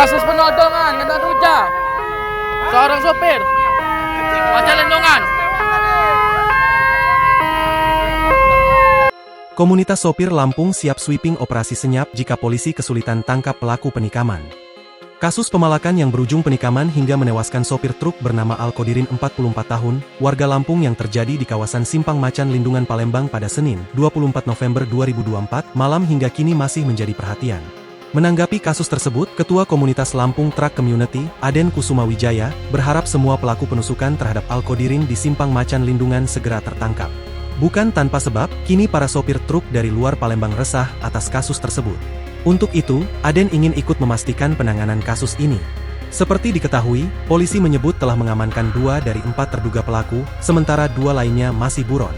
Kasus penodongan kena rujak seorang sopir Majalendongan. Komunitas sopir Lampung siap sweeping operasi senyap jika polisi kesulitan tangkap pelaku penikaman. Kasus pemalakan yang berujung penikaman hingga menewaskan sopir truk bernama Alkodirin 44 tahun, warga Lampung yang terjadi di kawasan Simpang Macan Lindungan Palembang pada Senin, 24 November 2024, malam hingga kini masih menjadi perhatian. Menanggapi kasus tersebut, Ketua Komunitas Lampung Truck Community, Aden Kusuma Wijaya, berharap semua pelaku penusukan terhadap Alkodirin di Simpang Macan Lindungan segera tertangkap. Bukan tanpa sebab, kini para sopir truk dari luar Palembang resah atas kasus tersebut. Untuk itu, Aden ingin ikut memastikan penanganan kasus ini. Seperti diketahui, polisi menyebut telah mengamankan 2 dari 4 terduga pelaku, sementara 2 lainnya masih buron.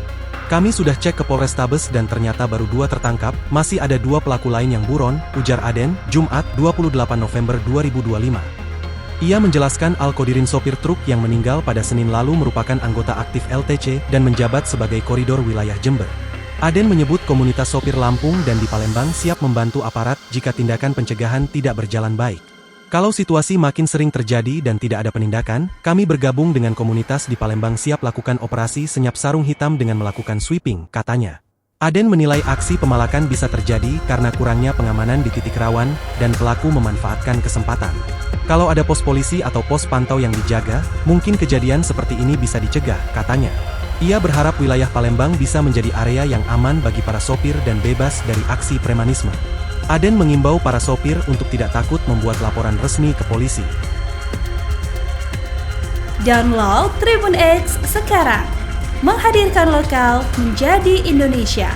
Kami sudah cek ke Polrestabes dan ternyata baru 2 tertangkap, masih ada 2 pelaku lain yang buron, ujar Aden, Jumat, 28 November 2025. Ia menjelaskan Alkodirin sopir truk yang meninggal pada Senin lalu merupakan anggota aktif LTC dan menjabat sebagai koridor wilayah Jember. Aden menyebut komunitas sopir Lampung dan di Palembang siap membantu aparat jika tindakan pencegahan tidak berjalan baik. Kalau situasi makin sering terjadi dan tidak ada penindakan, kami bergabung dengan komunitas di Palembang siap lakukan operasi senyap sarung hitam dengan melakukan sweeping, katanya. Aden menilai aksi pemalakan bisa terjadi karena kurangnya pengamanan di titik rawan dan pelaku memanfaatkan kesempatan. Kalau ada pos polisi atau pos pantau yang dijaga, mungkin kejadian seperti ini bisa dicegah, katanya. Ia berharap wilayah Palembang bisa menjadi area yang aman bagi para sopir dan bebas dari aksi premanisme. Aden mengimbau para sopir untuk tidak takut membuat laporan resmi ke polisi. Download Tribun X sekarang, menghadirkan lokal menjadi Indonesia.